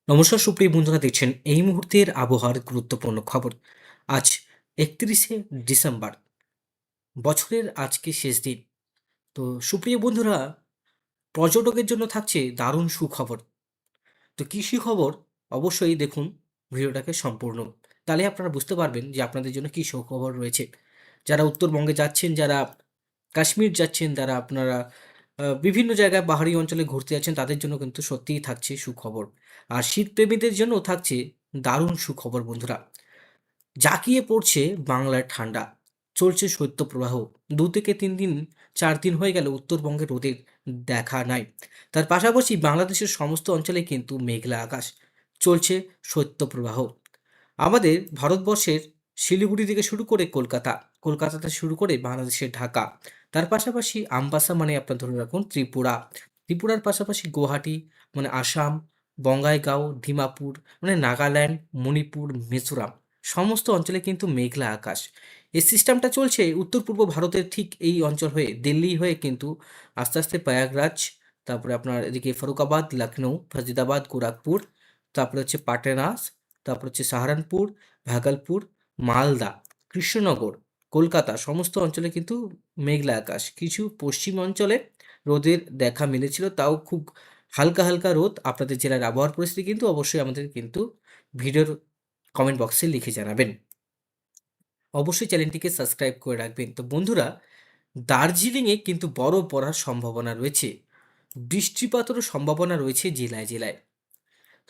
নমস্কার সুপ্রিয় বন্ধুরা, দেখছেন এই মুহূর্তের আবহাওয়ার গুরুত্বপূর্ণ খবর। আজ 31শে ডিসেম্বর, বছরের আজকে শেষ দিন। তো সুপ্রিয় বন্ধুরা, পর্যটকের জন্য থাকছে দারুণ সুখবর। তো কী সুখবর, অবশ্যই দেখুন ভিডিওটাকে সম্পূর্ণ। তাহলে আপনারা বুঝতে পারবেন যে আপনাদের জন্য কী সুখবর রয়েছে। যারা উত্তরবঙ্গে যাচ্ছেন, যারা কাশ্মীর যাচ্ছেন, যারা আপনারা বিভিন্ন জায়গায় পাহাড়ি অঞ্চলে ঘুরতে যাচ্ছেন, তাদের জন্য কিন্তু সত্যিই থাকছে সুখবর। আর শীতপ্রেমীদের জন্য থাকছে দারুণ সুখবর বন্ধুরা। জাঁকিয়ে পড়ছে বাংলার ঠান্ডা, চলছে শৈত্যপ্রবাহ। 2 থেকে 3 দিন, 4 দিন হয়ে গেল উত্তরবঙ্গে রোদের দেখা নাই। তার পাশাপাশি বাংলাদেশের সমস্ত অঞ্চলে কিন্তু মেঘলা আকাশ, চলছে শৈত্যপ্রবাহ। আমাদের ভারতবর্ষের শিলিগুড়ি থেকে শুরু করে কলকাতা, কলকাতাতে শুরু করে বাংলাদেশের ঢাকা, তার পাশাপাশি আমবাসা মানে আপনার ধরে রাখুন ত্রিপুরা, ত্রিপুরার পাশাপাশি গুয়াহাটি মানে আসাম, বঙ্গাইগাঁও, ডিমাপুর মানে নাগাল্যান্ড, মণিপুর, মিজোরাম, সমস্ত অঞ্চলে কিন্তু মেঘলা আকাশ। এই সিস্টেমটা চলছে উত্তর পূর্ব ভারতের ঠিক এই অঞ্চল হয়ে, দিল্লি হয়ে কিন্তু আস্তে আস্তে প্রয়াগরাজ, তারপরে আপনার এদিকে ফরুখাবাদ, লখনৌ, ফরিদাবাদ, গোরখপুর, তারপরে হচ্ছে পাটনা, তারপর হচ্ছে সাহারানপুর, ভাগলপুর, মালদা, কৃষ্ণনগর, কলকাতা, সমস্ত অঞ্চলে কিন্তু মেঘলা আকাশ। কিছু পশ্চিম অঞ্চলে রোদের দেখা মিলেছিল, তাও খুব হালকা হালকা রোদ। আপনাদের জেলার আবহাওয়ার পরিস্থিতি কিন্তু অবশ্যই আমাদের কিন্তু ভিডিওর কমেন্ট বক্সে লিখে জানাবেন। অবশ্যই চ্যানেলটিকে সাবস্ক্রাইব করে রাখবেন। তো বন্ধুরা, দার্জিলিংয়ে কিন্তু বরফ পড়ার সম্ভাবনা রয়েছে, বৃষ্টিপাতেরও সম্ভাবনা রয়েছে জেলায় জেলায়।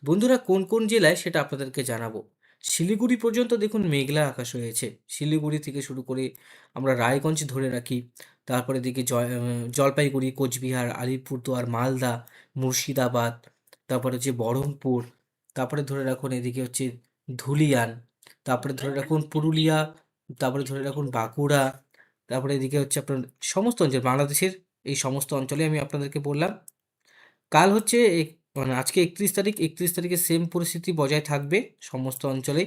বন্ধুরা, কোন কোন জেলায় সেটা আপনাদেরকে জানাবো। শিলিগুড়ি পর্যন্ত দেখুন মেঘলা আকাশ হয়েছে। শিলিগুড়ি থেকে শুরু করে আমরা রায়গঞ্জ ধরে রাখি, তারপরে দিকে জলপাইগুড়ি, কোচবিহার, আলিপুরদুয়ার, মালদা, মুর্শিদাবাদ, তারপরে হচ্ছে বহরমপুর, তারপরে ধরে রাখুন এদিকে হচ্ছে ধুলিয়ান, তারপরে ধরে রাখুন পুরুলিয়া, তারপরে ধরে রাখুন বাঁকুড়া, তারপরে এদিকে হচ্ছে আপনার সমস্ত অঞ্চল বাংলাদেশের, এই সমস্ত অঞ্চলে আমি আপনাদেরকে বললাম। কাল হচ্ছে মানে আজকে 31 তারিখ, 31 তারিখে সেম পরিস্থিতি বজায় থাকবে সমস্ত অঞ্চলে।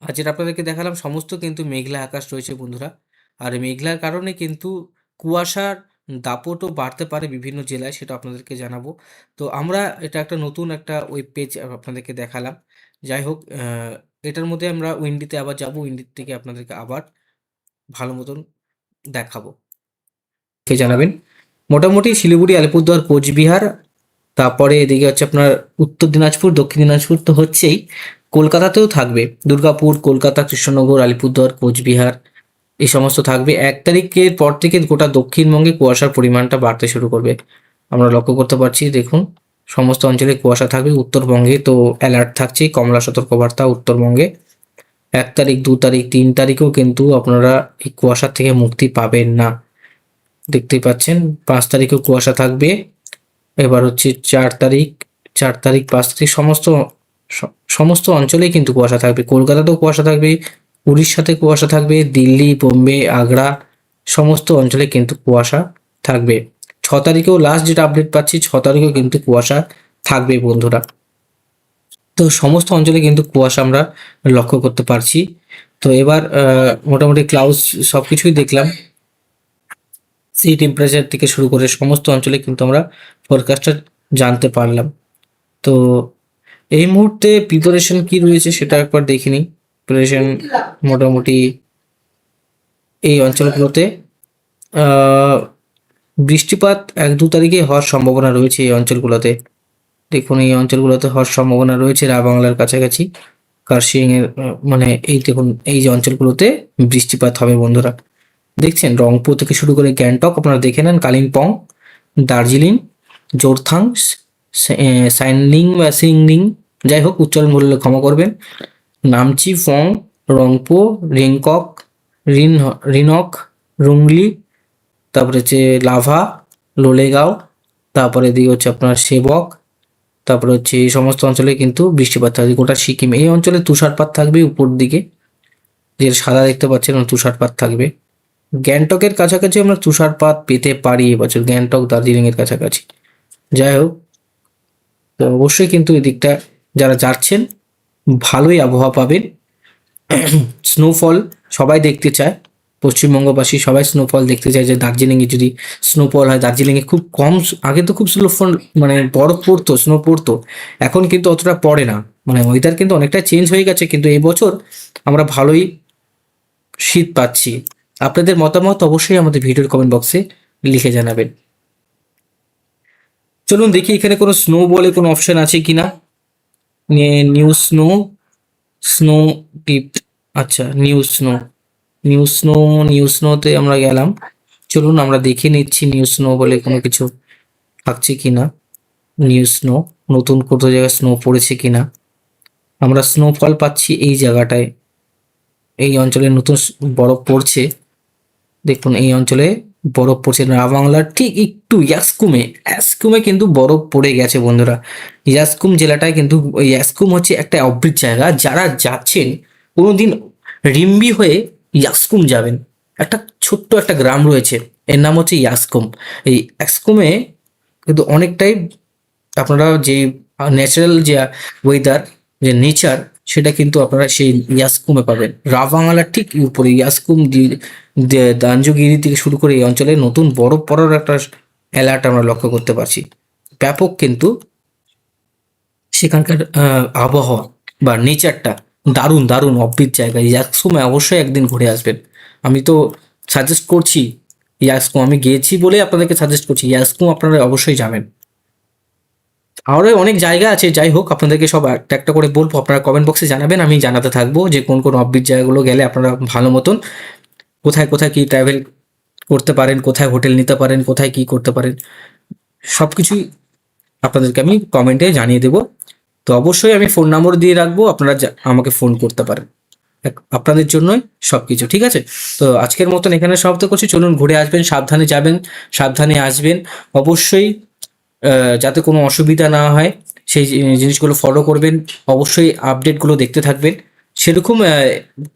আর যেটা আপনাদেরকে দেখালাম সমস্ত কিন্তু মেঘলা আকাশ রয়েছে বন্ধুরা। আর এই মেঘলার কারণে কিন্তু কুয়াশার দাপটও বাড়তে পারে বিভিন্ন জেলায়, সেটা আপনাদেরকে জানাবো। তো আমরা এটা একটা নতুন একটা ওয়েব পেজ আপনাদেরকে দেখালাম। যাই হোক, এটার মধ্যে আমরা উইন্ডিতে আবার যাব, উইন্ডির থেকে আপনাদেরকে আবার ভালো মতন দেখাবো, কে জানাবেন। মোটামুটি শিলিগুড়ি, আলিপুরদুয়ার, কোচবিহার, তারপরে এদিকে হচ্ছে আপনার উত্তর দিনাজপুর, দক্ষিণ দিনাজপুর তো হচ্ছেই, কলকাতাতেও থাকবে। দুর্গাপুর, কলকাতা, কৃষ্ণনগর, আলিপুরদুয়ার, কোচবিহার, এই সমস্ত থাকবে। 1 তারিখের পর থেকে গোটা দক্ষিণবঙ্গে কুয়াশার পরিমাণটা বাড়তে শুরু করবে, আমরা লক্ষ্য করতে পারছি। দেখুন সমস্ত অঞ্চলে কুয়াশা থাকবে। উত্তরবঙ্গে তো অ্যালার্ট থাকছে, কমলা সতর্কবার্তা উত্তরবঙ্গে। 1 তারিখ, 2 তারিখ, 3 তারিখেও কিন্তু আপনারা এই কুয়াশা থেকে মুক্তি পাবেন না, দেখতেই পাচ্ছেন। 5 তারিখেও কুয়াশা থাকবে। এবার হচ্ছে 4 তারিখ, 4 তারিখ, 5 তারিখ, সমস্ত অঞ্চলেই কিন্তু কুয়াশা থাকবে। কলকাতাতেও কুয়াশা থাকবে, উড়িষ্যাতে কুয়াশা থাকবে, দিল্লি, বোম্বে, আগ্রা, সমস্ত অঞ্চলে কিন্তু কুয়াশা থাকবে। 6 তারিখেও লাস্ট যেটা আপডেট পাচ্ছি, 6 তারিখেও কিন্তু কুয়াশা থাকবে বন্ধুরা। তো সমস্ত অঞ্চলে কিন্তু কুয়াশা আমরা লক্ষ্য করতে পারছি। তো এবার মোটামুটি ক্লাউডস সবকিছুই দেখলাম, সি টেম্পারেচার থেকে শুরু করে সমস্ত অঞ্চলে কিন্তু আমরা ফোরকাস্টটা জানতে পারলাম। তো এই মুহূর্তে প্রিপারেশন কি রয়েছে সেটা একবার দেখে নিই। প্রিপারেশন মোটামুটি এই অঞ্চলগুলোতে বৃষ্টিপাত 1-2 তারিখে হওয়ার সম্ভাবনা রয়েছে এই অঞ্চলগুলোতে। দেখুন এই অঞ্চলগুলোতে হওয়ার সম্ভাবনা রয়েছে, বাংলার কাছাকাছি, কার্শিয়াং এর মানে এই দেখুন এই যে অঞ্চলগুলোতে বৃষ্টিপাত হবে বন্ধুরা। দেখছেন রংপুর থেকে শুরু করে গ্যাংটক আপনারা দেখে নেন, কালিম্পং, দার্জিলিং, জোরথাং, সাইনলিং বা সিংলিং, যাই হোক উচ্চারণ ভুল হলে ক্ষমা করবেন, নামচি, ফং, রংপো, রিংকক, রিনক, রুংলি, তারপরে হচ্ছে লাভা, লোলেগাঁও, তারপরে এদিকে হচ্ছে আপনার সেবক, তারপরে হচ্ছে এই সমস্ত অঞ্চলে কিন্তু বৃষ্টিপাত থাকবে। গোটা সিকিম এই অঞ্চলে তুষারপাত থাকবে উপর দিকে, যে সাদা দেখতে পাচ্ছেন তুষারপাত থাকবে। গ্যাংটকের কাছাকাছি আমরা তুষারপাত পেতে পারি এবছর, গ্যাংটক, দার্জিলিং এর কাছাকাছি। যাই হোক, তো অবশ্যই কিন্তু এদিকটা যারা যাচ্ছেন ভালোই আবহাওয়া পাবেন। স্নোফল সবাই দেখতে চায়, পশ্চিমবঙ্গবাসী সবাই স্নোফল দেখতে চায়, যে দার্জিলিংয়ে যদি স্নোফল হয়। দার্জিলিংয়ে খুব কম, আগে তো খুব স্নোফল মানে বরফ পড়তো, স্নো পড়তো। এখন কিন্তু অতটা পড়ে না, মানে ওয়েদার কিন্তু অনেকটা চেঞ্জ হয়ে গেছে, কিন্তু এবছর আমরা ভালোই শীত পাচ্ছি। আপনাদের মতামত অবশ্যই আমাদের ভিডিওর কমেন্ট বক্সে লিখে জানাবেন। চলুন দেখি এখানে কোনো স্নো বলে কোনো অপশন আছে কিনা। নিউ স্নো, স্নো টিপ, আচ্ছা new snow, new snow, new স্নোতে আমরা গেলাম। চলুন আমরা দেখে নিচ্ছি নিউ স্নো বলে কোনো কিছু থাকছে কিনা। নিউ স্নো, নতুন কোথাও জায়গায় স্নো পড়েছে কিনা। আমরা স্নোফল পাচ্ছি এই জায়গাটায়, এই অঞ্চলে নতুন বরফ পড়ছে। দেখুন এই অঞ্চলে বরফ পড়ছে বাংলার ঠিক একটু ইয়াসকুমে, ইয়াসকুমে কিন্তু বরফ পড়ে গেছে বন্ধুরা। ইয়াসকুম জেলাটায় কিন্তু, ওই ইয়াসকুম হচ্ছে একটা অব্রিজ জায়গা, যারা যাচ্ছেন কোনোদিন রিম্বি হয়ে ইয়াসকুম যাবেন। একটা ছোট্ট একটা গ্রাম রয়েছে, এর নাম হচ্ছে ইয়াসকুম। এই ইয়াসকুমে কিন্তু অনেকটাই আপনারা যে ন্যাচারাল যে ওয়েদার, যে নেচার, সেটা কিন্তু আপনারা সেই ইয়াসকুমে পাবেন। রাবাংলার ঠিক উপরে ইয়াসকুম দাঞ্জুগিরি থেকে শুরু করে এই অঞ্চলে নতুন বরফ পড়ার একটা অ্যালার্ট আমরা লক্ষ্য করতে পারছি। ব্যাপক কিন্তু সেখানকার আবহাওয়া বা নেচারটা দারুণ দারুণ অদ্ভুত জায়গা। ইয়াকসুমে অবশ্যই একদিন ঘুরে আসবেন। আমি তো সাজেস্ট করছি ইয়াকসুম, আমি গিয়েছি বলে আপনাদেরকে সাজেস্ট করছি, ইয়াকসুম আপনারা অবশ্যই যাবেন। আরও অনেক জায়গা আছে, যাই হোক আপনাদেরকে সব একটা একটা করে বলবো, আপনারা কমেন্ট বক্সে জানাবেন, আমি জানাতে থাকবো যে কোন কোন অফবিট জায়গাগুলো গেলে আপনারা ভালো মতন কোথায় কোথায় কি ট্রাভেল করতে পারেন, কোথায় হোটেল নিতে পারেন, কোথায় কি করতে পারেন, সব কিছুই আপনাদেরকে আমি কমেন্টে জানিয়ে দেবো। তো অবশ্যই আমি ফোন নম্বর দিয়ে রাখবো, আপনারা আমাকে ফোন করতে পারেন। আপনাদের জন্যই সব কিছু ঠিক আছে। তো আজকের মতন এখানে সমাপ্ত করছি। চলুন ঘুরে আসবেন, সাবধানে যাবেন, সাবধানে আসবেন। অবশ্যই যাতে কোনো অসুবিধা না হয় সেই জিনিসগুলো ফলো করবেন। অবশ্যই আপডেটগুলো দেখতে থাকবেন। সেরকম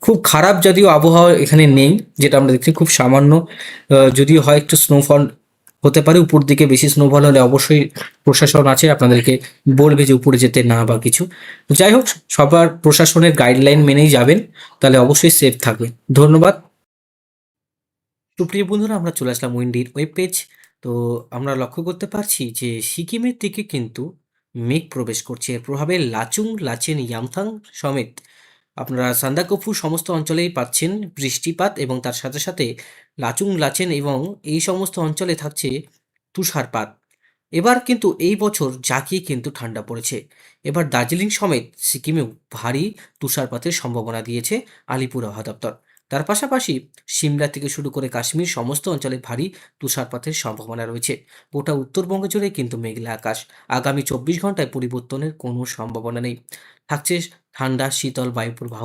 খুব খারাপ যদিও আবহাওয়া এখানে নেই, যেটা আমরা দেখছি খুব সামান্য, যদিও হয় একটু স্নোফল হতে পারে উপর দিকে, বেশি স্নোফল হলে অবশ্যই প্রশাসন আছে আপনাদেরকে বলবে যে উপরে যেতে না বা কিছু। যাই হোক, সবার প্রশাসনের গাইডলাইন মেনেই যাবেন, তাহলে অবশ্যই সেফ থাকবে। ধন্যবাদ। সুপ্রিয় বন্ধুরা, আমরা চলে আসলাম উইন্ডির ওয়েব পেজ। তো আমরা লক্ষ্য করতে পারছি যে সিকিমের দিকে কিন্তু মেঘ প্রবেশ করছে, এর প্রভাবে লাচুং, লাচেন, ইয়ামথাং সমেত আপনারা সান্দাকফু সমস্ত অঞ্চলেই পাচ্ছেন বৃষ্টিপাত, এবং তার সাথে সাথে লাচুং, লাচেন এবং এই সমস্ত অঞ্চলে থাকছে তুষারপাত। এবার কিন্তু এই বছর জাঁকিয়ে কিন্তু ঠান্ডা পড়েছে। এবার দার্জিলিং সমেত সিকিমেও ভারী তুষারপাতের সম্ভাবনা দিয়েছে আলিপুর আবহাওয়া দপ্তর। তার পাশাপাশি সিমলা থেকে শুরু করে কাশ্মীর সমস্ত অঞ্চলে ভারী তুষারপাতের সম্ভাবনা রয়েছে। গোটা উত্তরবঙ্গ জুড়ে কিন্তু মেঘলা আকাশ। আগামী 24 ঘন্টায় পরিবর্তনের কোনো সম্ভাবনা নেই। থাকছে ঠান্ডা শীতল বায়ুপ্রবাহ।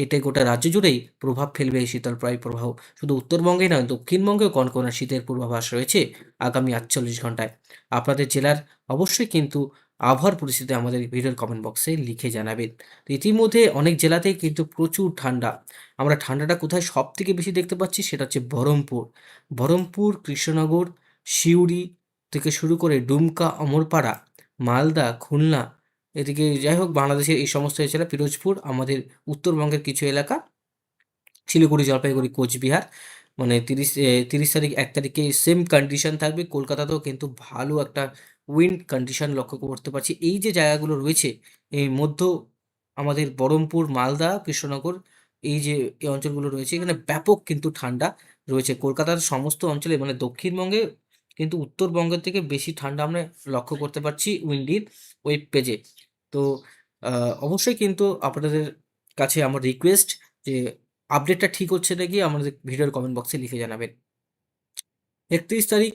এটাই গোটা রাজ্য জুড়েই প্রভাব ফেলবে এই শীতল বায়ুপ্রবাহ। শুধু উত্তরবঙ্গে নয়, দক্ষিণবঙ্গেও কনকনা শীতের পূর্বাভাস রয়েছে আগামী 48 ঘন্টায়। আপনাদের জেলার অবশ্যই কিন্তু আবহাওয়ার পরিস্থিতি আমাদের ভিডিওর কমেন্ট বক্সে লিখে জানাবেন। তো ইতিমধ্যে অনেক জেলাতেই কিন্তু প্রচুর ঠান্ডা। আমরা ঠান্ডাটা কোথায় সবথেকে বেশি দেখতে পাচ্ছি, সেটা হচ্ছে বহরমপুর। বহরমপুর, কৃষ্ণনগর, সিউড়ি থেকে শুরু করে ডুমকা, অমরপাড়া, মালদা, খুলনা, এদিকে যাই হোক বাংলাদেশের এই সমস্ত এছাড়া পিরোজপুর, আমাদের উত্তরবঙ্গের কিছু এলাকা, শিলিগুড়ি, জলপাইগুড়ি, কোচবিহার, মানে ৩০ তারিখ, ১ তারিখে সেম কন্ডিশন থাকবে। কলকাতাতেও কিন্তু ভালো একটা উইন্ড কন্ডিশন লক্ষ্য করতে পারছি। এই যে জায়গাগুলো রয়েছে, এই মধ্য আমাদের বহরমপুর, মালদা, কৃষ্ণনগর, এই যে এই অঞ্চলগুলো রয়েছে, এখানে ব্যাপক কিন্তু ঠান্ডা রয়েছে। কলকাতার সমস্ত অঞ্চলে, মানে দক্ষিণবঙ্গে কিন্তু উত্তরবঙ্গের থেকে বেশি ঠান্ডা আমরা লক্ষ্য করতে পারছি উইন্ডির ওয়েব পেজে। তো অবশ্যই কিন্তু আপনাদের কাছে আমার রিকোয়েস্ট যে আপডেটটা ঠিক হচ্ছে নাকি আমাদের ভিডিওর কমেন্ট বক্সে লিখে জানাবেন। ৩১ তারিখ,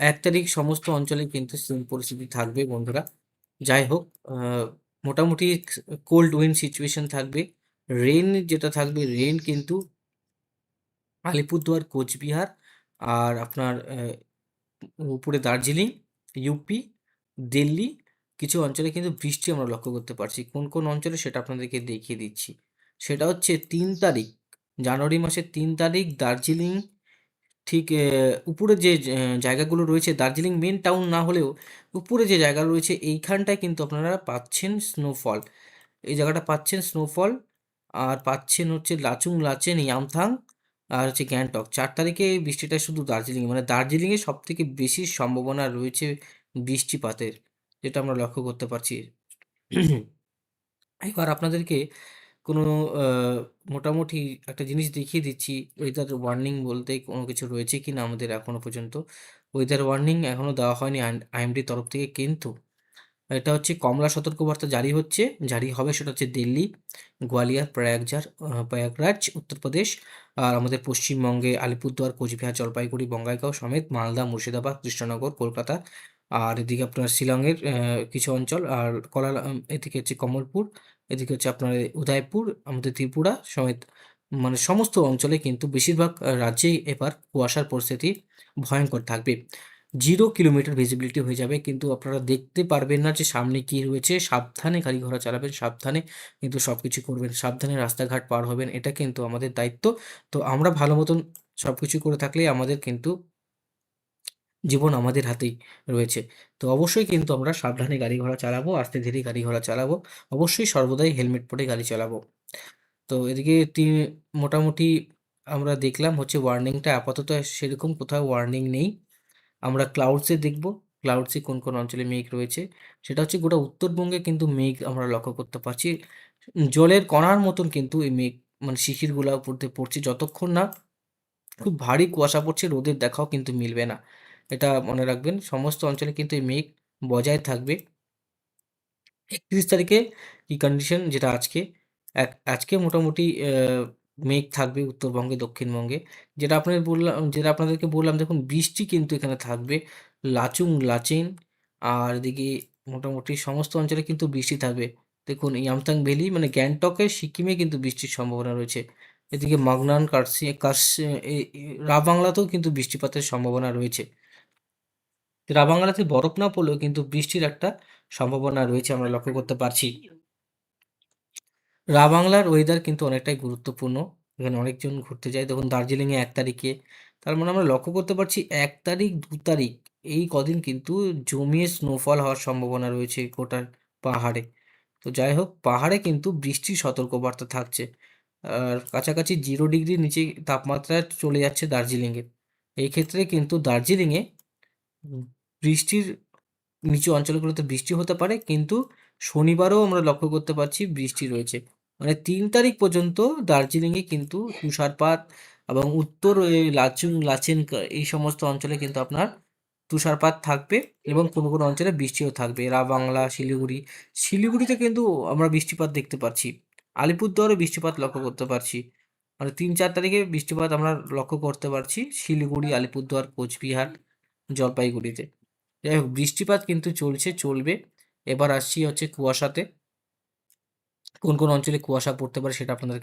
১ তারিখ সমস্ত অঞ্চলে কিন্তু সেম পরিস্থিতি থাকবে বন্ধুরা। যাই হোক, মোটামুটি কোল্ড উইন্ড সিচুয়েশন থাকবে। রেন যেটা থাকবে, রেন কিন্তু আলিপুরদুয়ার, কোচবিহার আর আপনার উপরে দার্জিলিং, ইউপি, দিল্লি কিছু অঞ্চলে কিন্তু বৃষ্টি আমরা লক্ষ্য করতে পারছি। কোন কোন অঞ্চলে সেটা আপনাদেরকে দেখিয়ে দিচ্ছি। সেটা হচ্ছে ৩ তারিখ, জানুয়ারি মাসের ৩ তারিখ দার্জিলিং, ঠিক উপরে যে জায়গাগুলো রয়েছে, দার্জিলিং মেন টাউন না হলেও উপরে যে জায়গা রয়েছে এইখানটায় কিন্তু আপনারা পাচ্ছেন স্নোফল। এই জায়গাটা পাচ্ছেন স্নোফল, আর পাচ্ছেন হচ্ছে লাচুং, লাচেন, ইয়ামথাং, আর হচ্ছে গ্যাংটক। ৪ তারিখে এই বৃষ্টিটা শুধু দার্জিলিং, মানে দার্জিলিংয়ে সবথেকে বেশি সম্ভাবনা রয়েছে বৃষ্টিপাতের, যেটা আমরা লক্ষ্য করতে পারছি। এবার আপনাদেরকে কোনো আ মোটামুটি একটা জিনিস দেখিয়ে দিচ্ছি, ওয়েদার ওয়ার্নিং বলতে কোনো কিছু রয়েছে কিনা আমাদের এখনো পর্যন্ত। ওয়েদার ওয়ার্নিং এখনো দেওয়া হয়নি আইএমডির তরফ থেকে, কিন্তু এটা হচ্ছে কমলা সতর্কবার্তা জারি হচ্ছে, জারি হবে সেটা হচ্ছে দিল্লি, গোয়ালিয়র, প্রয়াগরাজ, উত্তরপ্রদেশ, আর আমাদের পশ্চিমবঙ্গে আলিপুরদুয়ার, কোচবিহার, জলপাইগুড়ি, বঙ্গাইগাঁও সমেত মালদা, মুর্শিদাবাদ, কৃষ্ণনগর, কলকাতা, আর এদিকে আপনার শিলংয়ের কিছু অঞ্চল, আর এদিকে হচ্ছে কমলপুর, এদিকে হচ্ছে আপনার উদয়পুর, আমাদের ত্রিপুরা সমেত, মানে সমস্ত অঞ্চলে কিন্তু বেশিরভাগ রাজ্যেই এবার কুয়াশার পরিস্থিতি ভয়ঙ্কর থাকবে। 0 কিলোমিটার ভিজিবিলিটি হয়ে যাবে, কিন্তু আপনারা দেখতে পারবেন না যে সামনে কি রয়েছে। সাবধানে গাড়ি ঘোড়া চালাবেন, সাবধানে কিন্তু সবকিছু করবেন, সাবধানে রাস্তাঘাট পার হবেন। এটা কিন্তু আমাদের দায়িত্ব। তো আমরা ভালো মতন সবকিছু করে থাকলেই আমাদের কিন্তু জীবন আমাদের হাতেই রয়েছে। তো অবশ্যই কিন্তু আমরা সাবধানে গাড়ি ঘোড়া চালাবো, আস্তে ধীরে গাড়ি ঘোড়া চালাবো। অবশ্যই সর্বদাই হেলমেট পরে গাড়ি চালাবো। তো এদিকে মোটামুটি আমরা দেখলাম হচ্ছে ওয়ার্নিংটা আপাতত সেরকম কোথাও ওয়ার্নিং নেই। আমরা ক্লাউডসে দেখব, ক্লাউডসে কোন কোন অঞ্চলে মেঘ রয়েছে। সেটা হচ্ছে গোটা উত্তরবঙ্গে কিন্তু মেঘ আমরা লক্ষ্য করতে পারছি। জলের কণার মতন কিন্তু এই মেঘ, মানে শিশিরগুলা পড়ছে, যতক্ষণ না খুব ভারী কুয়াশা পড়ছে, রোদের দেখাও কিন্তু মিলবে না। এটা মনে রাখবেন, সমস্ত অঞ্চলে কিন্তু এই মেঘ বজায় থাকবে। ৩১ তারিখে কি কন্ডিশন, যেটা আজকে, আজকে মোটামুটি মেঘ থাকবে উত্তরবঙ্গে, দক্ষিণবঙ্গে। যেটা আপনাদেরকে বললাম, দেখুন বৃষ্টি কিন্তু এখানে থাকবে। লাচেন আর এদিকে মোটামুটি সমস্ত অঞ্চলে কিন্তু বৃষ্টি থাকবে। দেখুন ইয়ামথাং ভ্যালি, মানে গ্যাংটকে, সিকিমে কিন্তু বৃষ্টির সম্ভাবনা রয়েছে। এদিকে মাগনান, রাবাংলাতেও কিন্তু বৃষ্টিপাতের সম্ভাবনা রয়েছে। রাবাংলাতে বরফ না পড়লেও কিন্তু বৃষ্টির একটা সম্ভাবনা রয়েছে, আমরা লক্ষ্য করতে পারছি। বাংলার ওয়েদার কিন্তু অনেকটাই গুরুত্বপূর্ণ। এখানে অনেকজন ঘুরতে যায়। দেখুন দার্জিলিংয়ে ১ তারিখে, তার মানে আমরা লক্ষ্য করতে পারছি ১ তারিখ, ২ তারিখ এই কদিন কিন্তু জমিয়ে স্নোফল হওয়ার সম্ভাবনা রয়েছে গোটা পাহাড়ে। তো যাই হোক, পাহাড়ে কিন্তু বৃষ্টির সতর্কবার্তা থাকছে। আর কাছাকাছি 0 ডিগ্রির নিচে তাপমাত্রা চলে যাচ্ছে দার্জিলিংয়ে। এই ক্ষেত্রে কিন্তু দার্জিলিংয়ে উম বৃষ্টির, নিচু অঞ্চলগুলোতে বৃষ্টি হতে পারে, কিন্তু শনিবারও আমরা লক্ষ্য করতে পারছি বৃষ্টি রয়েছে। মানে ৩ তারিখ পর্যন্ত দার্জিলিংয়ে কিন্তু তুষারপাত, এবং উত্তর লাচেন এই সমস্ত অঞ্চলে কিন্তু আপনার তুষারপাত থাকবে, এবং কোনো কোনো অঞ্চলে বৃষ্টিও থাকবে। বাংলা, শিলিগুড়িতে কিন্তু আমরা বৃষ্টিপাত দেখতে পাচ্ছি। আলিপুরদুয়ারে বৃষ্টিপাত লক্ষ্য করতে পারছি। মানে ৩-৪ তারিখে বৃষ্টিপাত আমরা লক্ষ্য করতে পারছি শিলিগুড়ি, আলিপুরদুয়ার, কোচবিহার, জলপাইগুড়িতে। যাই হোক, বৃষ্টিপাত কিন্তু চলছে, চলবে। এবার আসছি হচ্ছে কুয়াশাতে। কোন কোন অঞ্চলে কুয়াশা পড়তে পারে সেটা আপনাদের